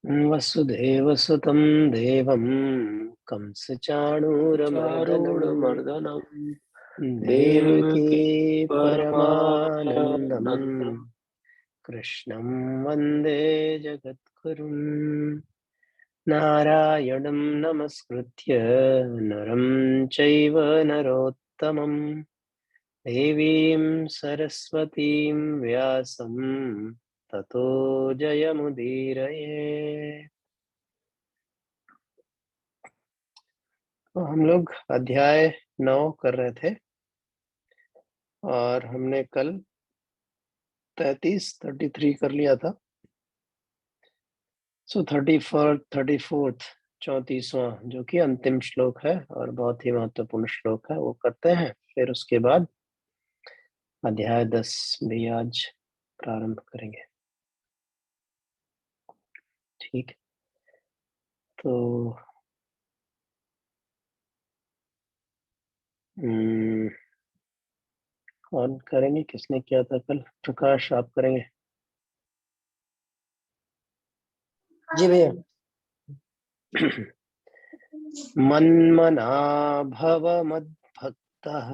वसुदेवसुतं देवं कंसचाणूरमर्दनम् देवकी देवकी परमानन्दं परमानन्दम् कृष्णं वन्दे जगद्गुरुं। नारायणं नमस्कृत्य नरं चैव नरोत्तमं देवीं सरस्वतीं व्यासं ततो जयमुदीरये। तो हम लोग अध्याय 9 कर रहे थे और हमने कल 33 कर लिया था। सो 34th 34वां जो कि अंतिम श्लोक है और बहुत ही महत्वपूर्ण श्लोक है, वो करते हैं। फिर उसके बाद अध्याय 10 भी आज प्रारंभ करेंगे। ठीक, तो कौन करेंगे? किसने किया था कल? प्रकाश, आप करेंगे? जी भैया। मन्मना भव मद्भक्तः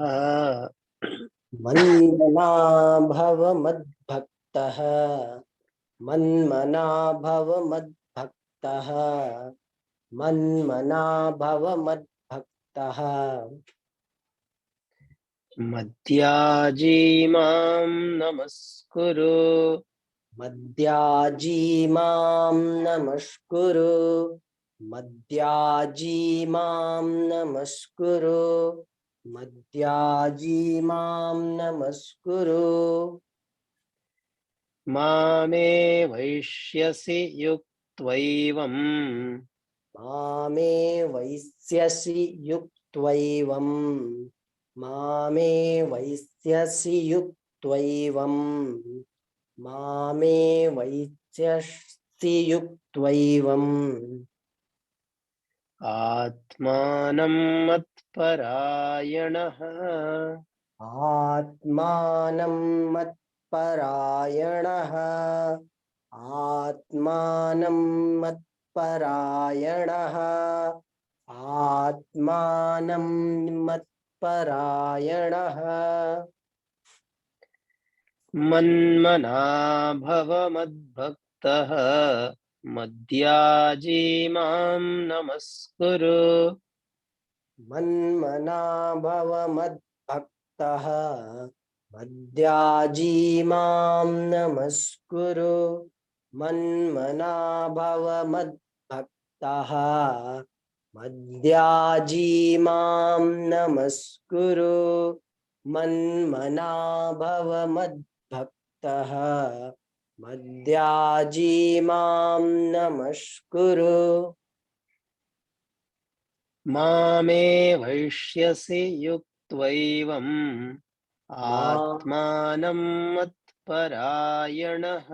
मन्मना भव मद्भक्तः मन्मना भव मद्भक्तः मन्मना भव मद्भक्तः मद्याजी मां नमस्कुरु मद्याजी मां नमस्कुरु मद्याजी मां नमस्कुरु मद्याजी मां नमस्कुरु मामे वैश्यसि युक्त्वैवम् मामे वैस्यसि युक्त्वैवम् मामे वैस्यसि युक्त्वैवम् मामे वैस्यसि युक्त्वैवम् आत्मानं मत्परायणः आत्मानं मत्परायणः आत्मानं मत्परायणः आत्मानं मत्परायणः मन्मना भव मद्भक्तः मद्याजी मां नमस्कुरु मन्मना भव मद्भक्तः मद्याजी मां नमस्कुरु मन्मना भव मद्भक्तः मद्याजी मां नमस्कुरु मन्मना भव मद्भक्तः मद्याजी मां नमस्कुरु मामे वैश्यसि युक्त्वैवम् आत्मानं मत्परायणः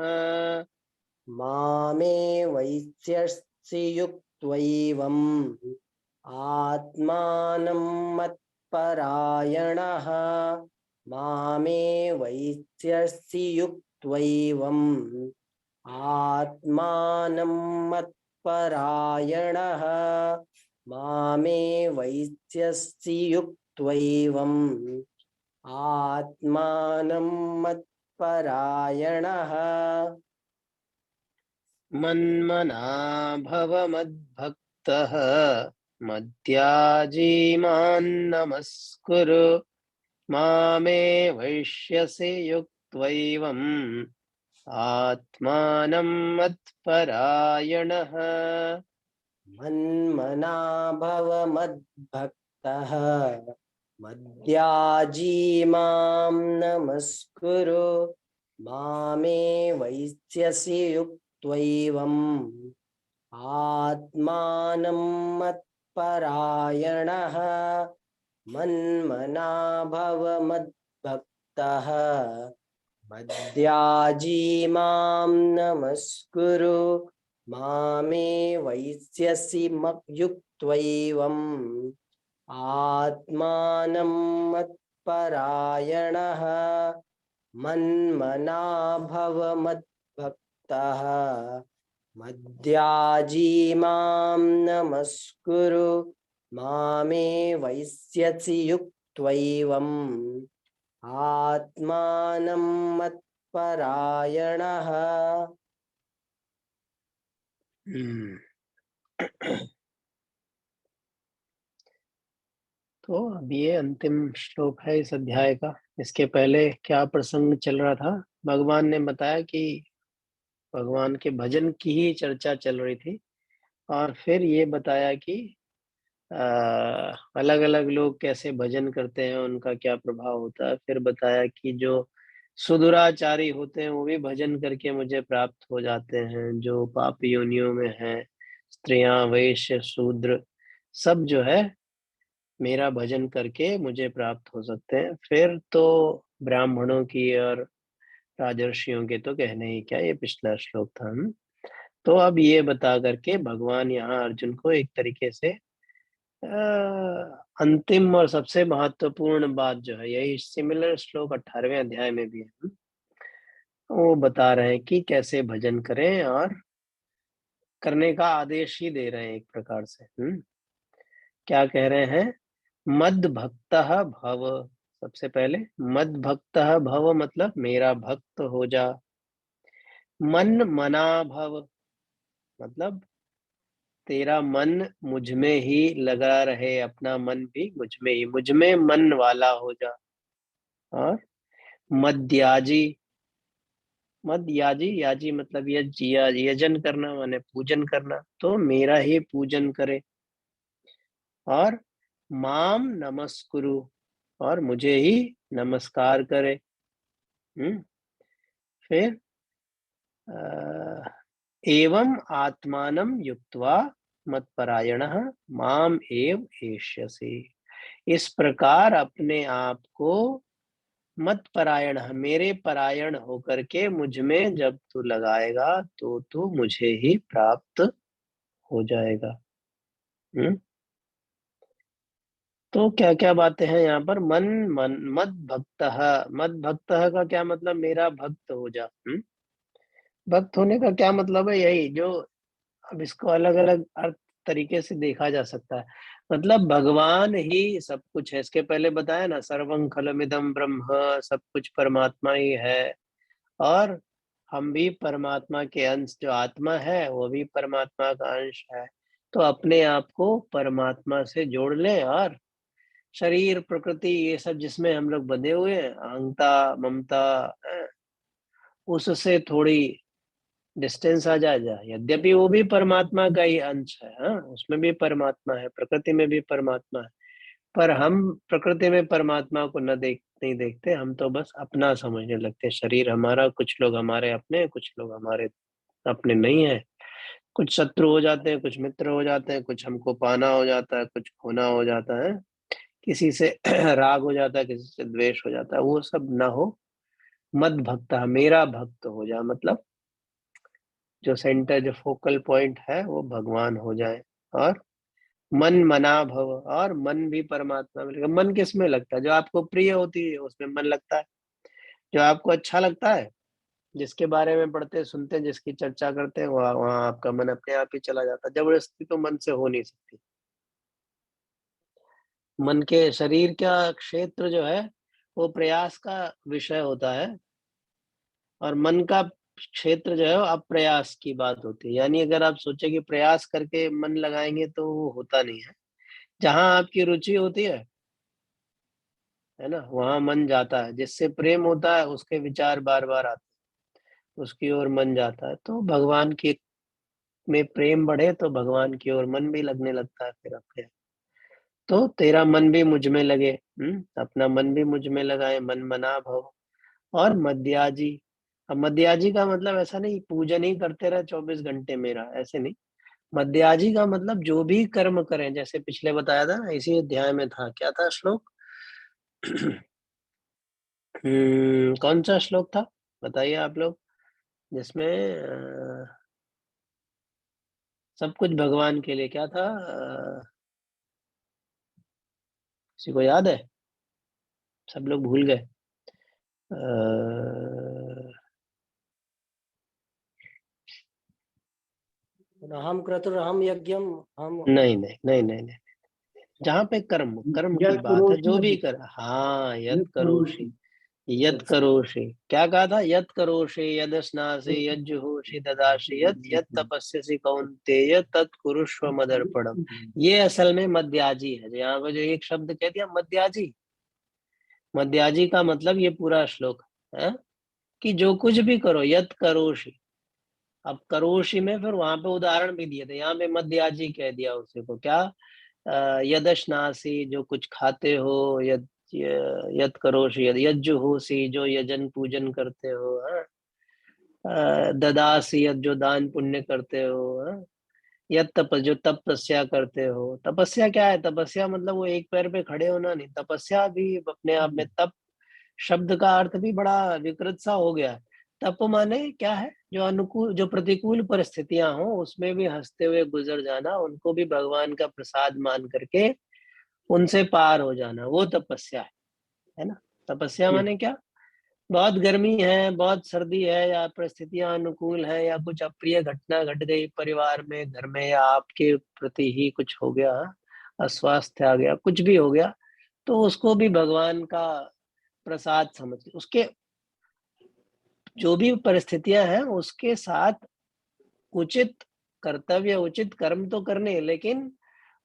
मामे वैस्यसि युक्त्वैवम् आत्मानं मत्परायणः मामे वैस्यसि युक्त्वैवम् आत्मानं मत्परायणः मामे वैस्यसि युक्त्वैवम् आत्मानं मत्परायणः मन्मना भव मद्भक्तः मद्याजी मां नमस्कुरु मामे वैश्यसि युक्त्वैवम् आत्मानं मत्परायणः मन्मना भव मद्भक्तः मद्याजी मां नमस्कुरु मामे वैस्यसि युक्त्वैवम् आत्मानं मत्परायणः मन्मना भव मद्भक्तः मद्याजी मां नमस्कुरु मामे वैस्यसि युक्त्वैवम् आत्मानं मत्परायणः मन्मना भव मद्भक्तः मद्याजीमां नमस्कुरु मामे वैस्यसि युक्त्वैवम् आत्मानं मत्परायणः। तो अब ये अंतिम श्लोक है इस अध्याय का। इसके पहले क्या प्रसंग चल रहा था? भगवान ने बताया कि भगवान के भजन की ही चर्चा चल रही थी, और फिर ये बताया कि अलग अलग लोग कैसे भजन करते हैं, उनका क्या प्रभाव होता है। फिर बताया कि जो सुदुराचारी होते हैं वो भी भजन करके मुझे प्राप्त हो जाते हैं, जो पाप योनियों में हैं, स्त्रियां, वैश्य, शूद्र, सब जो है मेरा भजन करके मुझे प्राप्त हो सकते हैं। फिर तो ब्राह्मणों की और राजर्षियों के तो कहने ही क्या, ये पिछला श्लोक था। तो अब ये बता करके भगवान यहाँ अर्जुन को एक तरीके से अंतिम और सबसे महत्वपूर्ण बात जो है, यही सिमिलर श्लोक 18वें अध्याय में भी है, वो बता रहे हैं कि कैसे भजन करें, और करने का आदेश ही दे रहे हैं एक प्रकार से। क्या कह रहे हैं? मद भक्तः भव। सबसे पहले मद भक्तः भव मतलब मेरा भक्त हो जा। मन मना भव मतलब तेरा मन मुझ में ही लगा रहे, अपना मन भी मुझ में ही, मुझ में मन वाला हो जा। और मद्याजी, मद याजी, याजी मतलब यजन करना, माने पूजन करना, तो मेरा ही पूजन करे। और माम नमस्कुरु, और मुझे ही नमस्कार करे। फिर एवं आत्मानं युक्त्वा मत्परायणः माम एव एष्यसि। इस प्रकार अपने आप को मत परायण, मेरे परायण होकर के मुझ में जब तू लगाएगा तो तू मुझे ही प्राप्त हो जाएगा। तो क्या क्या बातें हैं यहाँ पर? मन मन मद भक्तः, मद भक्तः का क्या मतलब? मेरा भक्त हो जा। भक्त होने का क्या मतलब है? यही जो, अब इसको अलग अलग अर्थ तरीके से देखा जा सकता है। मतलब भगवान ही सब कुछ है। इसके पहले बताया ना, सर्वं खलमिदं ब्रह्म, सब कुछ परमात्मा ही है। और हम भी परमात्मा के अंश, जो आत्मा है वो भी परमात्मा का अंश है। तो अपने आप को परमात्मा से जोड़ लें, और शरीर, प्रकृति, ये सब जिसमें हम लोग बंधे हुए हैं, अहंता, ममता, उससे थोड़ी डिस्टेंस आ जाए। यद्यपि वो भी परमात्मा का ही अंश है, हाँ, उसमें भी परमात्मा है, प्रकृति में भी परमात्मा है। पर हम प्रकृति में परमात्मा को नहीं देखते, हम तो बस अपना समझने लगते हैं। शरीर हमारा, कुछ लोग हमारे अपने हैं, कुछ लोग हमारे अपने नहीं है। कुछ शत्रु हो जाते हैं, कुछ मित्र हो जाते हैं, कुछ हमको पाना हो जाता है, कुछ खोना हो जाता है, किसी से राग हो जाता है, किसी से द्वेष हो जाता है। वो सब ना हो। मद भक्त, मेरा भक्त हो जा, मतलब जो सेंटर, जो फोकल पॉइंट है वो भगवान हो जाए। और मन मना भव, और मन भी परमात्मा में लगेगा। मन किस में लगता है? जो आपको प्रिय होती है उसमें मन लगता है, जो आपको अच्छा लगता है, जिसके बारे में पढ़ते सुनते हैं, जिसकी चर्चा करते हैं, वहाँ वहाँ आपका मन अपने आप ही चला जाता है। जबरदस्ती तो मन से हो नहीं सकती। मन के शरीर का क्षेत्र जो है वो प्रयास का विषय होता है, और मन का क्षेत्र जो है वो अप्रयास की बात होती है। यानी अगर आप सोचे कि प्रयास करके मन लगाएंगे तो वो होता नहीं है। जहां आपकी रुचि होती है ना, वहां मन जाता है। जिससे प्रेम होता है उसके विचार बार बार आते हैं, उसकी ओर मन जाता है। तो भगवान की में प्रेम बढ़े तो भगवान की ओर मन भी लगने लगता है फिर अपने। तो तेरा मन भी मुझ में लगे, अपना मन भी मुझ में लगाए, मन मना भव। और मद्याजी, अब मद्याजी का मतलब ऐसा नहीं पूजन ही करते रहे 24 घंटे मेरा, ऐसे नहीं। मद्याजी का मतलब जो भी कर्म करें, जैसे पिछले बताया था ना, इसी अध्याय में था, क्या था श्लोक? कौन सा श्लोक था बताइए आप लोग, जिसमें सब कुछ भगवान के लिए, क्या था? किसी को याद है? सब लोग भूल गए। अ, अहम क्रतुर्हम यज्ञम हम नहीं नहीं नहीं नहीं नहीं, जहाँ पे कर्म कर्म की यत् बात है, करोषि जो भी यत् कर, हाँ यत यत् करोषि, करोषि यत करोषि, क्या कहा था? यत करोषि यद स्नासि यद जुहोषि ददासि यत यत तपस्यसि कौन्तेय तत् कुरुष्व मदर्पणम। ये असल में मध्याजी है। यहाँ पे जो एक शब्द कह दिया मध्याजी, मध्याजी का मतलब ये पूरा श्लोक है कि जो कुछ भी करो, यत करोषि। अब करोषि में फिर वहां पे उदाहरण भी दिए थे, यहाँ पे मध्याजी कह दिया उसी को, क्या? यदश्नासी, जो कुछ खाते हो, यद यद करोषि, यद यज्जुहोषि, जो यजन पूजन करते हो, हाँ? ददासी, यद जो दान पुण्य करते हो, हाँ? यद जो तपस्या करते हो। तपस्या क्या है? तपस्या मतलब वो एक पैर पे खड़े होना नहीं, तपस्या भी अपने आप में, तप शब्द का अर्थ भी बड़ा विकृत सा हो गया है। तप माने क्या है? जो अनुकूल, जो प्रतिकूल परिस्थितियां हो उसमें भी हंसते हुए गुजर जाना, उनको भी भगवान का प्रसाद मान करके उनसे पार हो जाना, वो तपस्या है ना? तपस्या माने क्या? बहुत गर्मी है, बहुत सर्दी है, या परिस्थितियां अनुकूल है, या कुछ अप्रिय घटना घट गई परिवार में, घर में, या आपके प्रति ही कुछ हो गया, अस्वास्थ्य आ गया, कुछ भी हो गया, तो उसको भी भगवान का प्रसाद समझ के, उसके जो भी परिस्थितियां हैं उसके साथ उचित कर्तव्य, उचित कर्म तो करने, लेकिन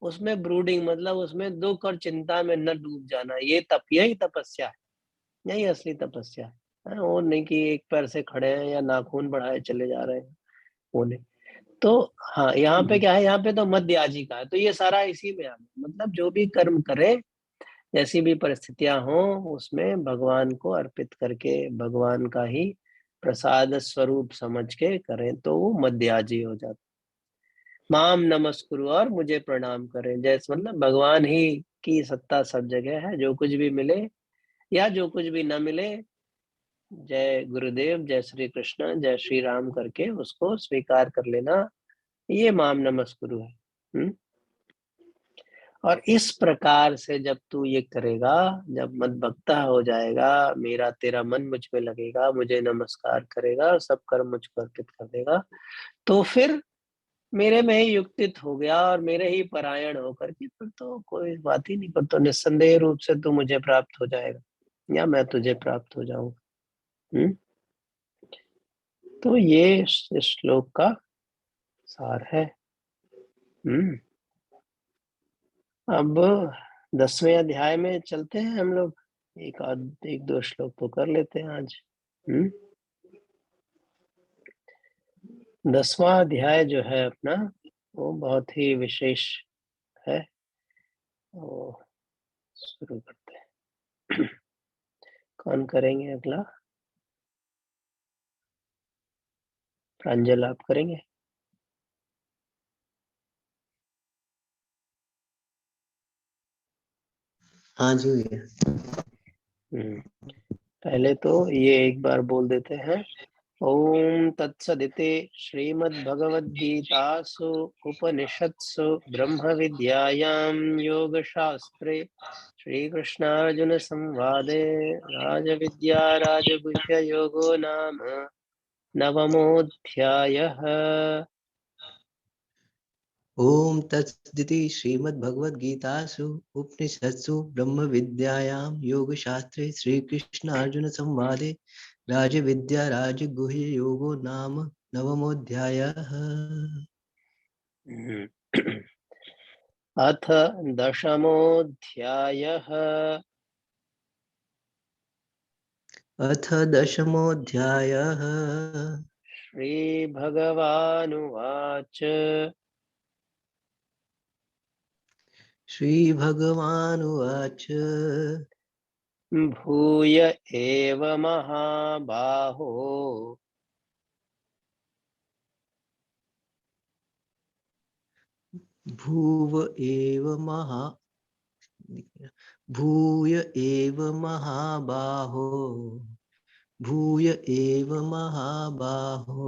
उसमें ब्रूडिंग मतलब उसमें दुख और चिंता में न डूब जाना, ये यही तपस्या है, यही असली तपस्या है। वो नहीं कि एक पैर से खड़े हैं या नाखून बढ़ाए चले जा रहे हैं, वो नहीं। तो हाँ, यहाँ पे क्या है? यहाँ पे तो मध्याजी का है, तो ये सारा इसी में आ गया। मतलब जो भी कर्म करे, जैसी भी परिस्थितियां हो, उसमें भगवान को अर्पित करके, भगवान का ही प्रसाद स्वरूप समझ के करें, तो वो मध्याजी हो जाता। माम नमस्कुरु, और मुझे प्रणाम करें। जैसे मतलब भगवान ही की सत्ता सब जगह है, जो कुछ भी मिले या जो कुछ भी न मिले, जय गुरुदेव, जय श्री कृष्ण, जय श्री राम करके उसको स्वीकार कर लेना, ये माम नमस्कुरु है। और इस प्रकार से जब तू ये करेगा, जब मत भक्ता हो जाएगा, मेरा तेरा मन मुझ में लगेगा, मुझे नमस्कार करेगा, सब कर्म मुझको अर्पित कर देगा, तो फिर मेरे में ही युक्तित हो गया और मेरे ही परायण होकर के फिर तो कोई बात ही नहीं, पर तो निस्संदेह रूप से तू मुझे प्राप्त हो जाएगा या मैं तुझे प्राप्त हो जाऊंगा। तो ये इस श्लोक का सार है। अब 10वें अध्याय में चलते हैं हम लोग, एक दो श्लोक तो कर लेते हैं आज। 10वां अध्याय जो है अपना, वो बहुत ही विशेष है, वो शुरू करते हैं। कौन करेंगे अगला? प्रांजल, आप करेंगे? हाँ जी भैया। पहले तो ये एक बार बोल देते हैं। ओम तत्सदिति श्रीमद्भगवद्गीतासु उपनिषत्सु ब्रह्म विद्यायां योगशास्त्रे श्रीकृष्णार्जुन संवादे राजविद्या राजगुह्य योगो नाम नवमोऽध्यायः। ओम तत्सदिति श्रीमद्भगवद्गीतासु उपनिषत्सु ब्रह्मविद्यायां योगशास्त्रे श्रीकृष्णार्जुन संवादे राजविद्या राजगुह्य योगो नाम नवमोऽध्यायः। अथ दशमोऽध्यायः। अथ दशमोऽध्यायः। श्रीभगवानुवाच श्रीभगवानुवाच भूय एव महाबाहो भूय एव महाबाहो भूय एव महाबाहो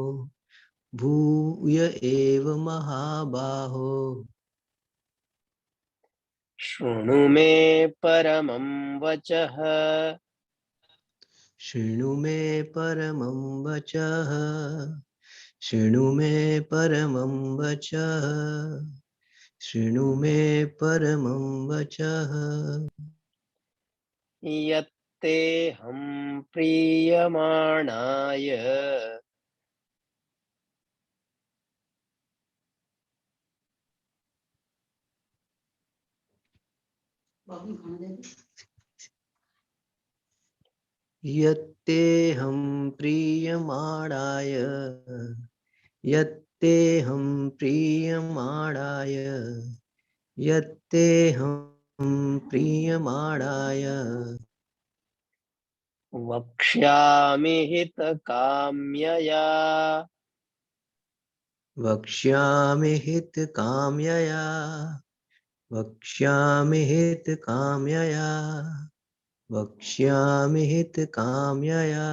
भूय एव महाबाहो शृणु मे परमं वचः शृणु मे परमं वचः शृणु मे परमं वचः शृणु मे परमं वचः यत्ते हम प्रीयमाणाय यत्तेऽहं प्रीयमाणाय यत्तेऽहं प्रीयमाणाय यत्तेऽहं प्रीयमाणाय वक्ष्यामि हितकाम्यया वक्ष्यामि हितकाम्यया वक्ष्यामि हितकाम्यया वक्ष्यामि हितकाम्यया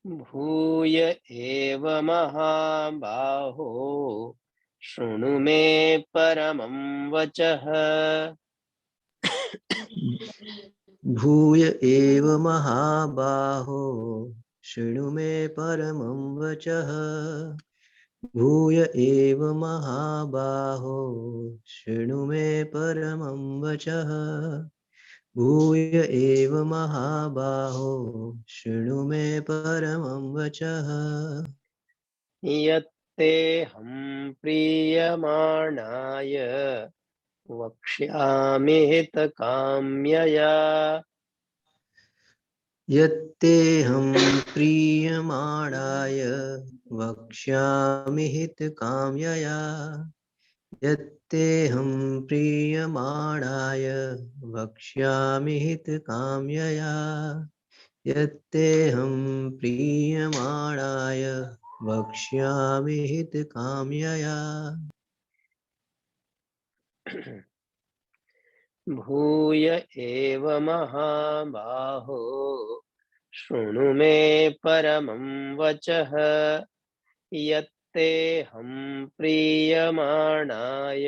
भूय एव महाबाहो शृणु मे परमं वचः भूय एव महाबाहो शृणु मे परमं वचः भूय एव महाबाहो शृणु मे परमं वचः भूय एव महाबाहो शृणु मे परमं वचः यत्ते हम प्रीयमाणाय वक्ष्यामि हितकाम्यया यत्तेऽहं प्रीयमाणाय वक्ष्यामि हितकाम्यया यत्तेऽहं प्रीयमाणाय वक्ष्यामि हितकाम्यया यत्तेऽहं प्रीयमाणाय वक्ष्यामि हितकाम्यया भूय एव महाबाहो शृणु मे परमं वचः यत्ते हम प्रीयमाणाय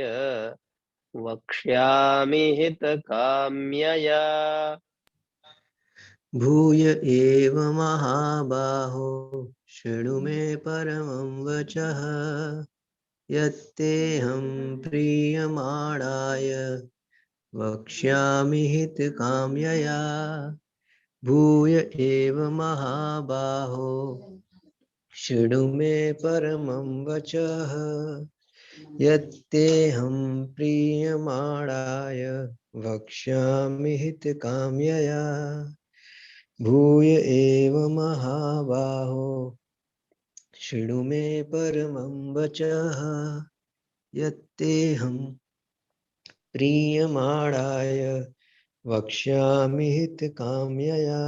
वक्ष्यामि हितकाम्यया भूय एव महाबाहो शृणु मे परमं वचः यत्तेऽहं प्रीयमाणाय वक्ष्यामि हितकाम्यया भूय एव महाबाहो शृणु मे परमं वचः यत्तेऽहं प्रीयमाणाय वक्ष्यामि हितकाम्यया भूय एव महाबाहो शृणु मे परमं वचः यत्तेऽहं प्रीयमाणाय वक्ष्यामि हितकाम्यया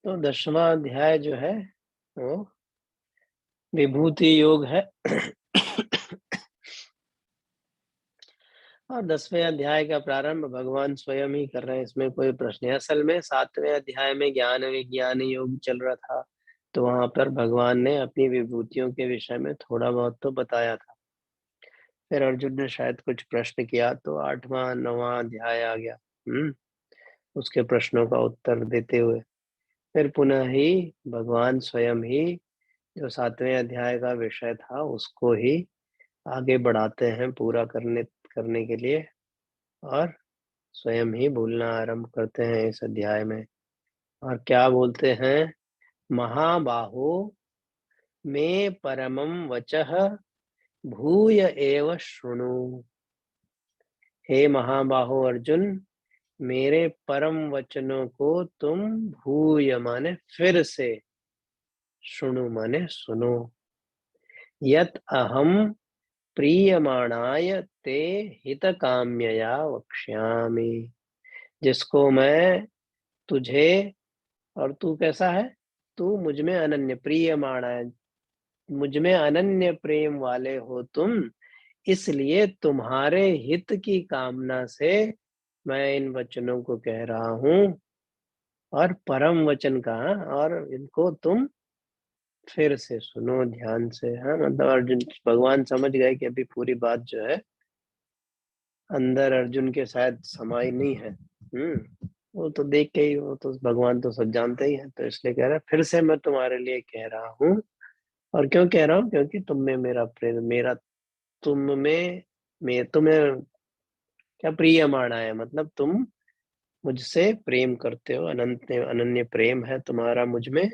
तो 10वां अध्याय जो है वो विभूति योग है और 10वें अध्याय का प्रारंभ भगवान स्वयं ही कर रहे हैं। इसमें कोई प्रश्न है? असल में 7वें अध्याय में ज्ञान विज्ञान योग चल रहा था, तो वहां पर भगवान ने अपनी विभूतियों के विषय में थोड़ा बहुत तो बताया था। फिर अर्जुन ने शायद कुछ प्रश्न किया तो 8वां 9वां अध्याय आ गया उसके प्रश्नों का उत्तर देते हुए फिर पुनः ही भगवान स्वयं ही जो 7वें अध्याय का विषय था उसको ही आगे बढ़ाते हैं पूरा करने के लिए और स्वयं ही बोलना आरंभ करते हैं इस अध्याय में। और क्या बोलते हैं? महाबाहो मे परमं वचः भूय एव शृणु। हे महाबाहो अर्जुन, मेरे परम वचनों को तुम भूय माने फिर से, शृणु माने सुनो। यत अहम प्रीयमाणाय ते हितकाम्यया वक्ष्यामि। जिसको मैं तुझे, और तू कैसा है? तू मुझ में अनन्य प्रीयमाणा है, मुझ में अनन्य प्रेम वाले हो तुम, इसलिए तुम्हारे हित की कामना से मैं इन वचनों को कह रहा हूँ। और परम वचन कहा, और इनको तुम फिर से सुनो ध्यान से। हाँ, मतलब अर्जुन भगवान समझ गए कि अभी पूरी बात जो है अंदर अर्जुन के शायद समाई नहीं है। वो तो देख के ही, वो तो भगवान तो सब जानते ही है, तो इसलिए कह रहा है फिर से मैं तुम्हारे लिए कह रहा हूँ। और क्यों कह रहा हूँ? क्योंकि तुम में मेरा प्रेम, मेरा तुम में, मैं तुम्हें क्या प्रियमाणा है, मतलब तुम मुझसे प्रेम करते हो, अनंत अनन्य प्रेम है तुम्हारा मुझ में,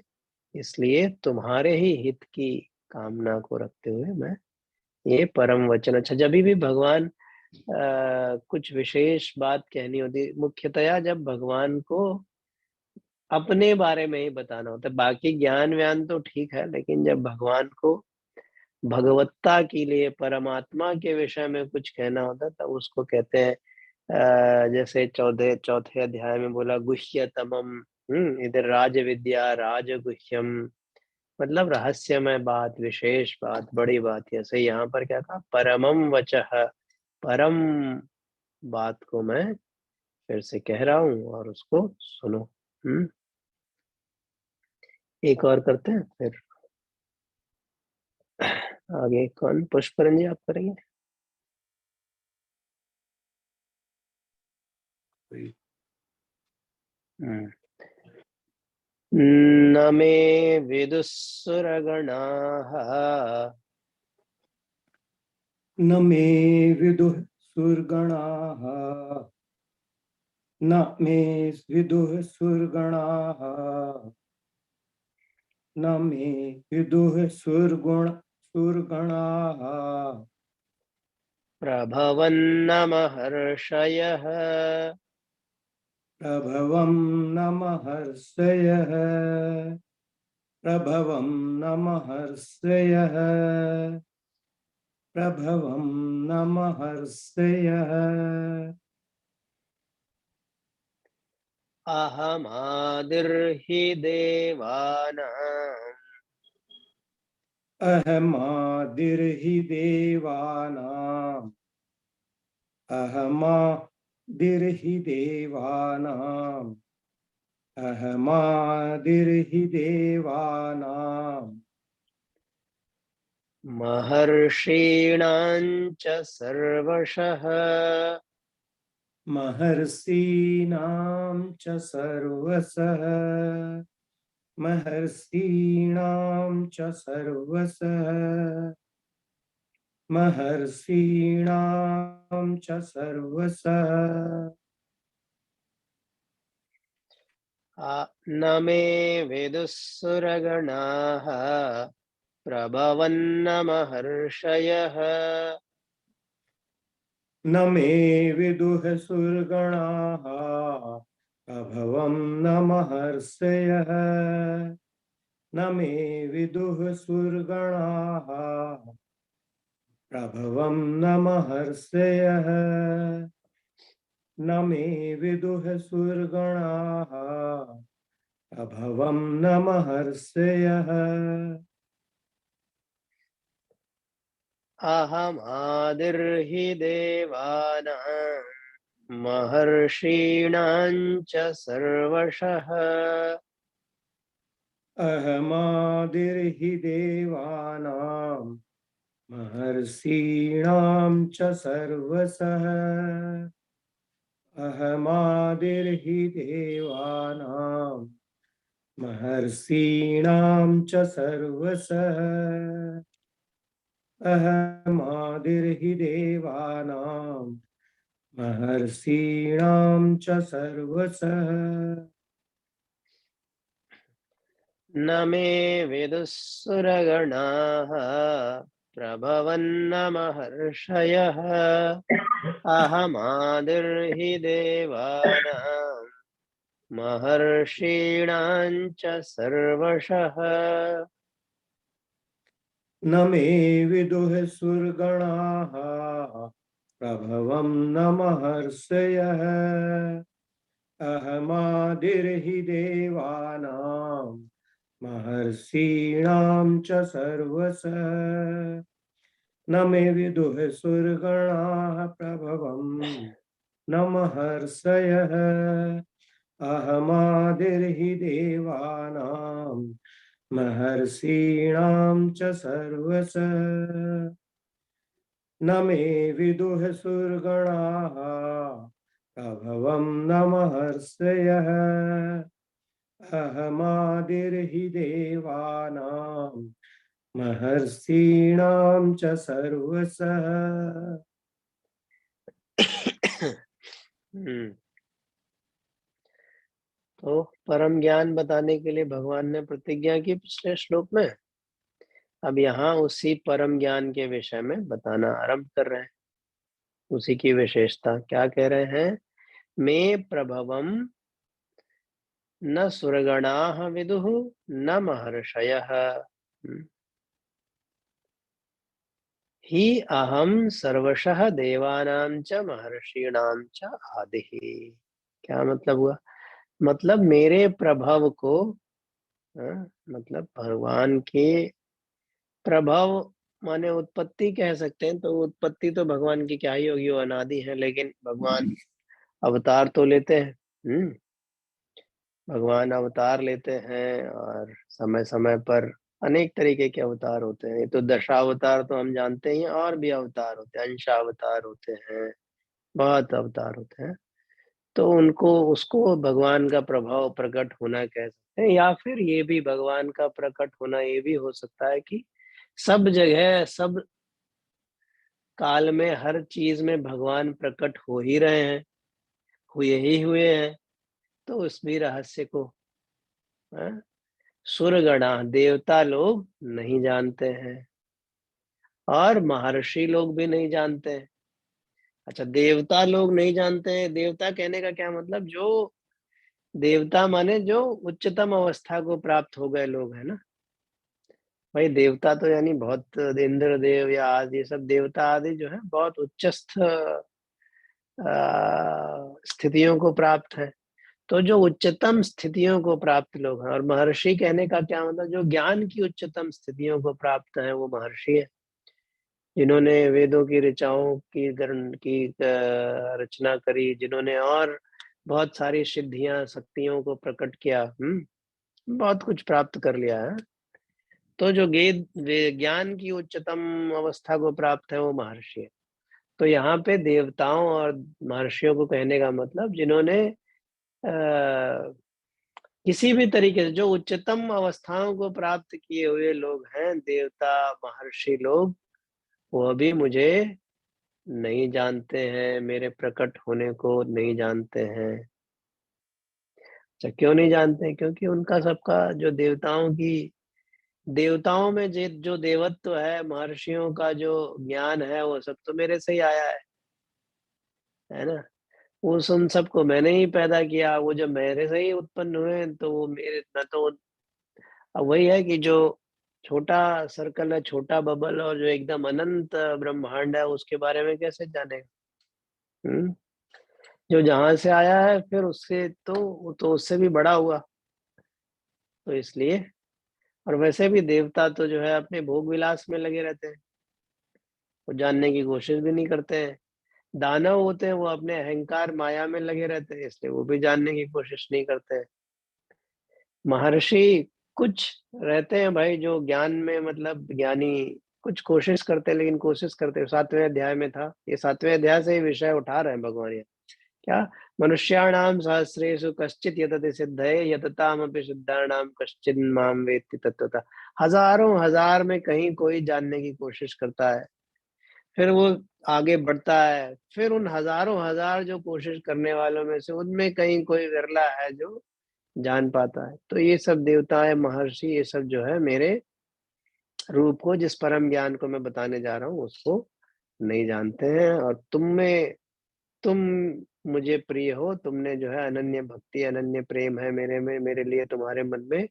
इसलिए तुम्हारे ही हित की कामना को रखते हुए मैं ये परम वचन। अच्छा, जब भी भगवान कुछ विशेष बात कहनी होती, मुख्यतया जब भगवान को अपने बारे में ही बताना होता है, बाकी ज्ञान व्यान तो ठीक है, लेकिन जब भगवान को भगवत्ता के लिए, परमात्मा के विषय में कुछ कहना होता है, तब उसको कहते हैं जैसे चौथे चौथे अध्याय में बोला गुह्यतमम। इधर राज विद्या राज गुह्यम, मतलब रहस्यमय बात, विशेष बात, बड़ी बात। ऐसे यहाँ पर क्या कहा? परमम वचः, परम बात को मैं फिर से कह रहा हूँ और उसको सुनो। एक और करते हैं फिर आगे। कौन? पुष्परंज जी, आप करेंगे? हम्म। न मे विदुस्सुरगणाः न मे विदुः सुरगणाः न मे विदुः सुरगणाः न मे विदुः सुरगणाः प्रभवन्न महर्षयः प्रभवं न महर्षयः प्रभवं न महर्षयः प्रभवं न महर्षयः अहमादिर्हि देवानाम् अहमादिर्हि देवानाम् अहमादिर्हि देवानाम् अहमादिर्हि देवानाम् महर्षीणां च सर्वशः महर्षीणां च सर्वशः महर्षीणां च सर्वशः महर्षीणां च सर्वशः न मे विदुस्सुरगणाः प्रभवन्न महर्षयः न मे विदुः सुरगणाः प्रभवं न महर्षयः न मे विदुः सुरगणाः प्रभवं न महर्षयः न मे विदुः सुरगणाः प्रभवं न महर्षयः अहमादिर्हि देवानां महर्षीणां च सर्वशः अहमादिर्हि देवानां महर्षीणां च सर्वशः अहमादिर्हि देवानां महर्षीणां च सर्वशः अहमादिर्हि देवानां महर्षीणां च सर्वशः न मे विदुस्सुरगणाः प्रभवन्न महर्षयः अहमादिर्हि देवानां महर्षीणां च सर्वशः न मे विदुः सुरगणाः प्रभवं न महर्षयः अहमादिर्हि देवानां महर्षीणां च सर्वशः न मे विदुः सुरगणाः प्रभवं न महर्षयः अहमादिर्हि देवानां महर्षीणां च सर्वशः न मे विदुः सुरगणाः प्रभवं न महर्षयः अहमादिर्हि देवानां महर्षीणां च सर्वशः। तो परम ज्ञान बताने के लिए भगवान ने प्रतिज्ञा की पिछले श्लोक में। अब यहाँ उसी परम ज्ञान के विषय में बताना आरंभ कर रहे हैं। उसी की विशेषता क्या कह रहे हैं? मैं प्रभवम न सुरगणाः विदुः न महर्षयः हि अहम सर्वशः देवानां च महर्षीणां च आदिः। क्या मतलब हुआ? मतलब मेरे प्रभव को मतलब भगवान के प्रभाव माने उत्पत्ति कह सकते हैं। तो उत्पत्ति तो भगवान की क्या ही होगी, वो अनादि है। लेकिन भगवान अवतार तो लेते हैं। भगवान अवतार लेते हैं और समय समय पर अनेक तरीके के अवतार होते हैं। तो दशावतार तो हम जानते ही हैं, और भी अवतार होते हैं, अंशावतार होते हैं, बहुत अवतार होते हैं। तो उनको उसको भगवान का प्रभाव प्रकट होना कह सकते हैं, या फिर ये भी भगवान का प्रकट होना ये भी हो सकता है कि सब जगह सब काल में हर चीज में भगवान प्रकट हो ही रहे हैं, हुए ही हुए हैं। तो उस भी रहस्य को सुरगणा देवता लोग नहीं जानते हैं और महर्षि लोग भी नहीं जानते हैं। अच्छा, देवता लोग नहीं जानते हैं। देवता कहने का क्या मतलब? जो देवता माने जो उच्चतम अवस्था को प्राप्त हो गए लोग, है ना भाई। देवता तो यानी बहुत इंद्र देव या आदि ये सब देवता आदि जो है बहुत उच्चस्थ स्थितियों को प्राप्त है। तो जो उच्चतम स्थितियों को प्राप्त लोग हैं, और महर्षि कहने का क्या मतलब? जो ज्ञान की उच्चतम स्थितियों को प्राप्त है वो महर्षि है। जिन्होंने वेदों की ऋचाओं की रचना करी, जिन्होंने और बहुत सारी सिद्धियां शक्तियों को प्रकट किया, बहुत कुछ प्राप्त कर लिया है। तो जो ज्ञान की उच्चतम अवस्था को प्राप्त है वो महर्षि है। तो यहाँ पे देवताओं और महर्षियों को कहने का मतलब जिन्होंने किसी भी तरीके से जो उच्चतम अवस्थाओं को प्राप्त किए हुए लोग हैं, देवता महर्षि लोग, वो भी मुझे नहीं जानते हैं, मेरे प्रकट होने को नहीं जानते हैं। अच्छा, क्यों नहीं जानते हैं? क्योंकि उनका सबका जो देवताओं में जो देवत्व है, महर्षियों का जो ज्ञान है, वो सब तो मेरे से ही आया है ना। उन सबको मैंने ही पैदा किया। वो जब मेरे से ही उत्पन्न हुए तो वो मेरे न तो। अब वही है कि जो छोटा सर्कल है, छोटा बबल, और जो एकदम अनंत ब्रह्मांड है उसके बारे में कैसे जानेगा? हम्म जो जहां से आया है फिर उससे तो वो तो उससे भी बड़ा हुआ। तो इसलिए, और वैसे भी देवता तो जो है अपने भोग विलास में लगे रहते हैं, वो जानने की कोशिश भी नहीं करते हैं। दानव होते हैं वो अपने अहंकार माया में लगे रहते हैं, इसलिए वो भी जानने की कोशिश नहीं करते हैं। महर्षि कुछ रहते हैं भाई जो ज्ञान में मतलब ज्ञानी, कुछ कोशिश करते हैं, लेकिन कोशिश करते हैं। 7वें अध्याय में था, ये 7वें अध्याय से ही विषय उठा रहे हैं भगवान ये। क्या? मनुष्याणाम सहस्रेषु कश्चित् यतते सिद्धये यततामपि सिद्धानाम कश्चिन् माम वेत्ति तत्वतः। हजारों हजार में कहीं कोई जानने की कोशिश करता है, फिर वो आगे बढ़ता है। फिर उन हजारों हजार जो कोशिश करने वालों में से उनमें कहीं कोई विरला है जो जान पाता है। तो ये सब देवताएं महर्षि ये सब जो है मेरे रूप को, जिस परम ज्ञान को मैं बताने जा रहा हूँ उसको नहीं जानते हैं। और तुम मुझे प्रिय हो, तुमने जो है अनन्य भक्ति अनन्य प्रेम है मेरे में, मेरे लिए तुम्हारे मन में,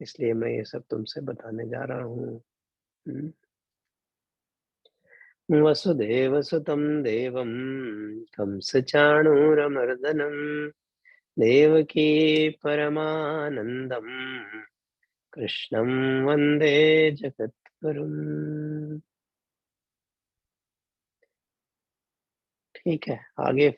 इसलिए मैं ये सब तुमसे बताने जा रहा हूँ। वसुदेव सुतं देवं कंसचाणूरमर्दनं देवकी परमानंदम कृष्णं वंदे जगद्गुरुम्। ठीक है, आगे